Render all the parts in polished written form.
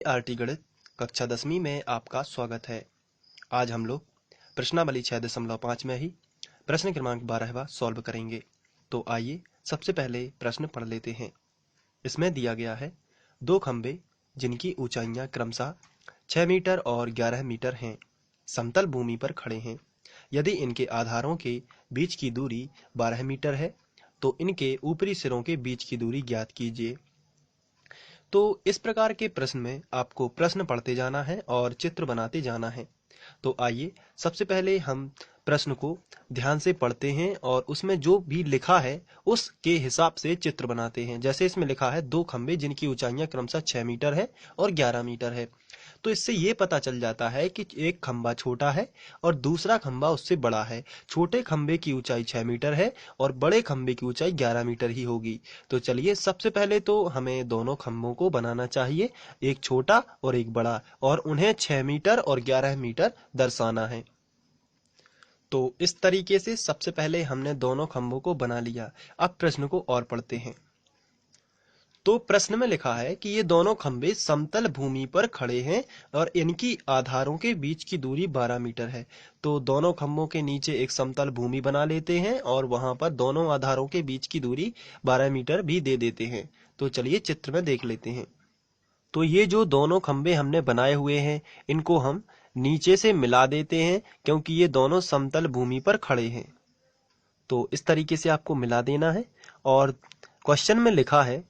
RT गणित कक्षा 10वीं में आपका स्वागत है। आज हम लोग प्रश्नावली 6.5 में ही प्रश्न क्रमांक 12वां सॉल्व करेंगे। तो आइए सबसे पहले प्रश्न पढ़ लेते हैं। इसमें दिया गया है दो खंबे जिनकी ऊंचाइयां क्रमशः 6 मीटर और 11 मीटर हैं, समतल भूमि पर खड़े हैं। यदि इनके आधारों के बीच की दूरी 12 मीटर है तो इनके ऊपरी सिरों के बीच की दूरी ज्ञात कीजिए। तो इस प्रकार के प्रश्न में आपको प्रश्न पढ़ते जाना है और चित्र बनाते जाना है। तो आइए सबसे पहले हम प्रश्न को ध्यान से पढ़ते हैं और उसमें जो भी लिखा है उसके हिसाब से चित्र बनाते हैं। जैसे इसमें लिखा है दो खंबे जिनकी ऊंचाइयां क्रमशः 6 मीटर है और 11 मीटर है। तो इससे ये पता चल जाता है कि एक खंबा छोटा है और दूसरा खंबा उससे बड़ा है। छोटे खंबे की ऊंचाई 6 मीटर है और बड़े खंबे की ऊंचाई 11 मीटर ही होगी। तो चलिए सबसे पहले तो हमें दोनों खंभों को बनाना चाहिए, एक छोटा और एक बड़ा, और उन्हें 6 मीटर और 11 मीटर दर्शाना है। तो इस तरीके से सबसे पहले हमने दोनों खंभों को बना लिया। अब प्रश्न को और पढ़ते हैं। तो प्रश्न में लिखा है कि ये दोनों खंभे समतल भूमि पर खड़े हैं और इनकी आधारों के बीच की दूरी 12 मीटर है। तो दोनों खंभों के नीचे एक समतल भूमि बना लेते हैं और वहां पर दोनों आधारों के बीच की दूरी 12 मीटर भी दे देते हैं। तो चलिए चित्र में देख लेते हैं। तो ये जो दोनों खंभे हमने बनाए हुए हैं इनको हम नीचे से मिला देते हैं क्योंकि ये दोनों समतल भूमि पर खड़े हैं। तो इस तरीके से आपको मिला देना है। और क्वेश्चन में लिखा है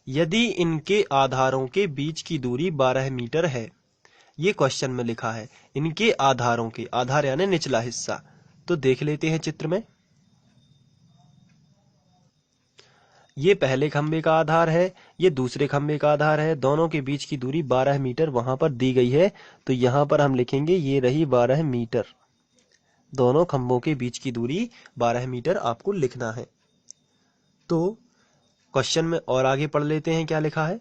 यदि इनके आधारों के बीच की दूरी 12 मीटर है। ये क्वेश्चन में लिखा है इनके आधारों के, आधार यानी निचला हिस्सा। तो देख लेते हैं चित्र में। ये पहले खंबे का आधार है, ये दूसरे खंबे का आधार है। दोनों के बीच की दूरी 12 मीटर वहां पर दी गई है। तो यहां पर हम लिखेंगे ये रही 12 मीटर। दोनों खंभों के बीच की दूरी 12 मीटर आपको लिखना है। तो क्वेश्चन में और आगे पढ़ लेते हैं क्या लिखा है।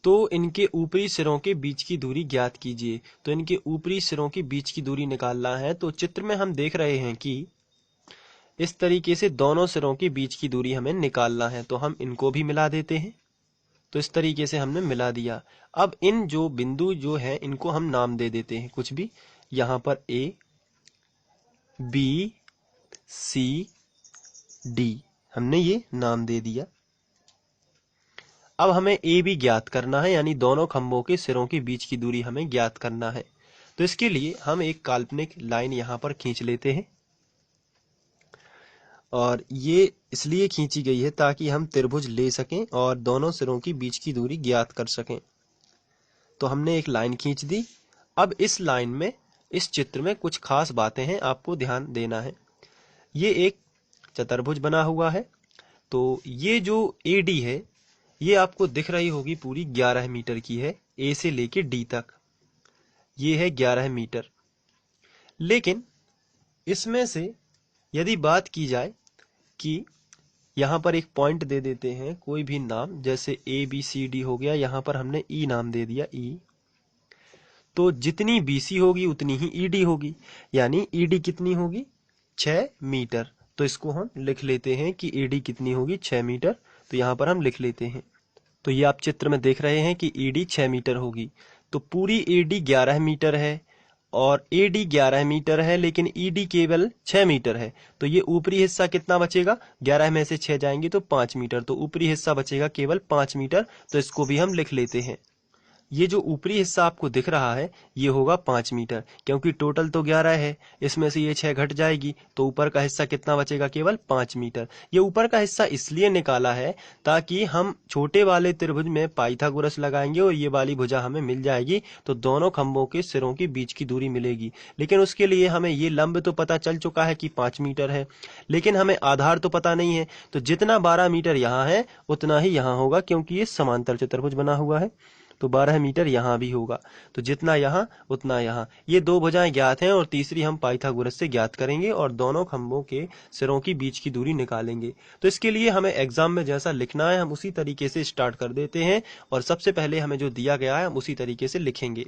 तो इनके ऊपरी सिरों के बीच की दूरी ज्ञात कीजिए। तो इनके ऊपरी सिरों के बीच की दूरी निकालना है। तो चित्र में हम देख रहे हैं कि इस तरीके से दोनों सिरों के बीच की दूरी हमें निकालना है। तो हम इनको भी मिला देते हैं। तो इस तरीके से हमने मिला दिया। अब इन जो बिंदु जो है इनको हम नाम दे देते हैं कुछ भी। यहाँ पर ए, बी, सी, डी हमने ये नाम दे दिया। अब हमें ए भी ज्ञात करना है, यानी दोनों खंभों के सिरों के बीच की दूरी हमें ज्ञात करना है। तो इसके लिए हम एक काल्पनिक लाइन यहाँ पर खींच लेते हैं और ये इसलिए खींची गई है ताकि हम त्रिभुज ले सकें और दोनों सिरों की बीच की दूरी ज्ञात कर सकें। तो हमने एक लाइन खींच दी। अब इस लाइन में, इस चित्र में कुछ खास बातें हैं, आपको ध्यान देना है। ये एक चतुर्भुज बना हुआ है। तो ये जो एडी है ये आपको दिख रही होगी पूरी 11 मीटर की है, ए से लेके डी तक ये है 11 मीटर। लेकिन इसमें से यदि बात की जाए कि यहाँ पर एक पॉइंट दे देते हैं कोई भी नाम, जैसे ए बी सी डी हो गया, यहाँ पर हमने ई नाम दे दिया ई। तो जितनी बीसी होगी उतनी ही ईडी होगी, यानी ईडी कितनी होगी 6 मीटर। तो इसको हम लिख लेते हैं कि ईडी कितनी होगी 6 मीटर। तो यहाँ पर हम लिख लेते हैं। तो ये आप चित्र में देख रहे हैं कि ईडी 6 मीटर होगी। तो पूरी ईडी 11 मीटर है और एडी 11 मीटर है, लेकिन ईडी केवल 6 मीटर है। तो ये ऊपरी हिस्सा कितना बचेगा, 11 में से 6 जाएंगे तो 5 मीटर। तो ऊपरी हिस्सा बचेगा केवल 5 मीटर। तो इसको भी हम लिख लेते हैं। ये जो ऊपरी हिस्सा आपको दिख रहा है ये होगा 5 मीटर, क्योंकि टोटल तो 11 है, इसमें से ये 6 घट जाएगी तो ऊपर का हिस्सा कितना बचेगा, केवल 5 मीटर। ये ऊपर का हिस्सा इसलिए निकाला है ताकि हम छोटे वाले त्रिभुज में पाइथागोरस लगाएंगे और ये वाली भुजा हमें मिल जाएगी। तो दोनों खंभों के सिरों के बीच की दूरी मिलेगी। लेकिन उसके लिए हमें ये लंब तो पता चल चुका है कि 5 मीटर है, लेकिन हमें आधार तो पता नहीं है। तो जितना 12 मीटर यहाँ है उतना ही यहाँ होगा, क्योंकि ये समांतर चतुर्भुज बना हुआ है। तो 12 मीटर यहाँ भी होगा। तो जितना यहाँ उतना यहाँ। ये दो भुजाएं ज्ञात हैं और तीसरी हम पाइथागोरस से ज्ञात करेंगे और दोनों खंभों के सिरों की बीच की दूरी निकालेंगे। तो इसके लिए हमें एग्जाम में जैसा लिखना है हम उसी तरीके से स्टार्ट कर देते हैं और सबसे पहले हमें जो दिया गया है हम उसी तरीके से लिखेंगे।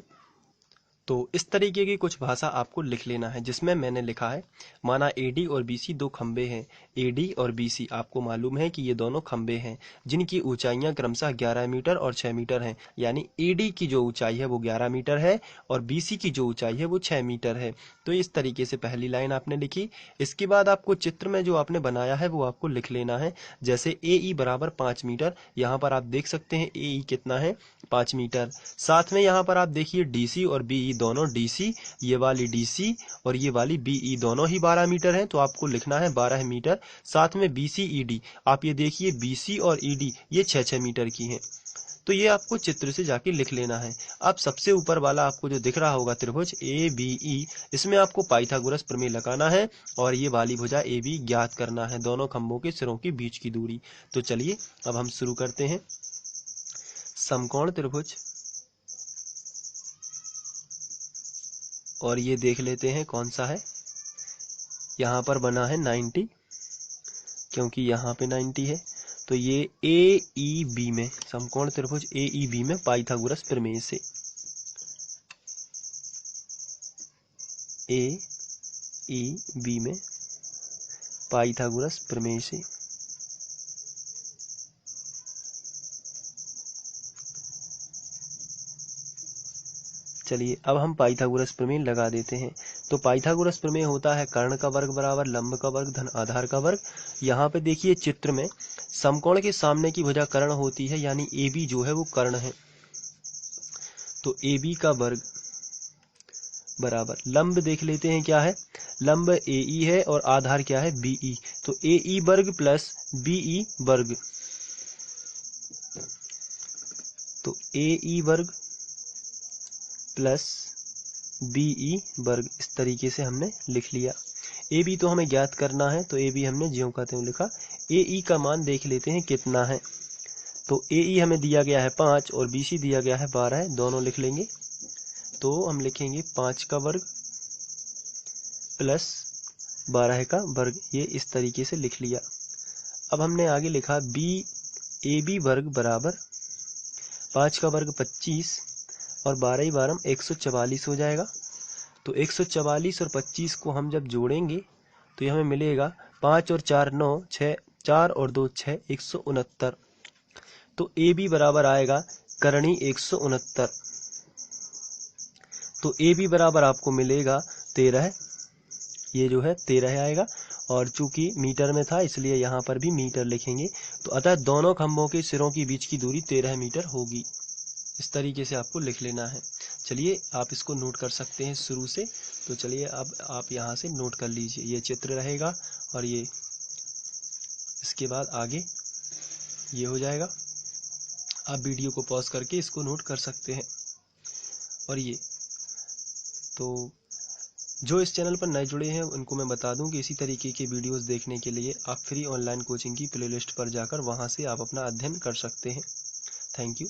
तो इस तरीके की कुछ भाषा आपको लिख लेना है, जिसमें मैंने लिखा है माना एडी और बीसी दो खंबे हैं। एडी और बीसी आपको मालूम है कि ये दोनों खंबे हैं जिनकी ऊंचाइयां क्रमशः 11 मीटर और 6 मीटर हैं। यानी एडी की जो ऊंचाई है वो 11 मीटर है और बीसी की जो ऊंचाई है वो 6 मीटर है। तो इस तरीके से पहली लाइन आपने लिखी। इसके बाद आपको चित्र में जो आपने बनाया है वो आपको लिख लेना है। जैसे ए बराबर 5 मीटर, यहाँ पर आप देख सकते हैं ए कितना है, 5 मीटर। साथ में यहाँ पर आप देखिए डीसी और बीई दोनों डीसी, ये वाली डीसी और ये वाली बीई दोनों ही 12 मीटर हैं, तो आपको लिखना है 12 मीटर। साथ में बीसी ईडी, आप ये देखिए बीसी और ईडी ये 6-6 मीटर की हैं। तो ये आपको चित्र से जाके लिख लेना है। अब सबसे ऊपर वाला आपको जो दिख रहा होगा त्रिभुज ए बी ई, इसमें आपको पाइथागोरस प्रमेय लगाना है और ये वाली भुजा ए बी ज्ञात करना है, दोनों खंभों के सिरों के बीच की दूरी। तो चलिए अब हम शुरू करते हैं। समकोण त्रिभुज, और ये देख लेते हैं कौन सा है। यहाँ पर बना है 90, क्योंकि यहाँ पे 90 है। तो ये ए ई बी में, समकोण त्रिभुज ए ई बी में पाइथागोरस प्रमेय से, ए ई बी में पाइथागोरस प्रमेय से। चलिए अब हम पाइथागोरस प्रमेय लगा देते हैं। तो पाइथागोरस प्रमेय होता है कर्ण का वर्ग बराबर लंब का वर्ग धन आधार का वर्ग। यहाँ पे देखिए चित्र में समकोण के सामने की भुजा कर्ण होती है, यानी ए बी जो है वो कर्ण है। तो ए बी का वर्ग बराबर लंब देख लेते हैं क्या है, लंब ए ई है और आधार क्या है बी ई। तो ए ई वर्ग प्लस बी ई वर्ग, तो ए ई वर्ग प्लस बी ई वर्ग, इस तरीके से हमने लिख लिया। ए बी तो हमें ज्ञात करना है, तो ए बी हमने ज्यों का त्यों लिखा। ए ई का मान देख लेते हैं कितना है। तो ए ई हमें दिया गया है 5 और बी सी दिया गया है 12, दोनों लिख लेंगे। तो हम लिखेंगे 5 का वर्ग प्लस 12 का वर्ग, ये इस तरीके से लिख लिया। अब हमने आगे लिखा बी ए बी वर्ग बराबर 5 का वर्ग 25 और 12 12 144 हो जाएगा। तो 144 और 25 को हम जब जोड़ेंगे तो ये हमें मिलेगा 5 और 4 9, 6 4 और 2 6, 169। तो ए बी बराबर आएगा करणी 169। तो ए बी बराबर आपको मिलेगा 13, ये जो है 13 आएगा। और चूंकि मीटर में था इसलिए यहाँ पर भी मीटर लिखेंगे। तो अतः दोनों खंभों के सिरों के बीच की दूरी 13 मीटर होगी। इस तरीके से आपको लिख लेना है। चलिए आप इसको नोट कर सकते हैं शुरू से। तो चलिए अब आप यहाँ से नोट कर लीजिए, ये चित्र रहेगा और ये इसके बाद आगे ये हो जाएगा। आप वीडियो को पॉज करके इसको नोट कर सकते हैं। और ये तो जो इस चैनल पर नए जुड़े हैं उनको मैं बता दूं कि इसी तरीके के वीडियोस देखने के लिए आप फ्री ऑनलाइन कोचिंग की प्लेलिस्ट पर जाकर वहां से आप अपना अध्ययन कर सकते हैं। Thank you.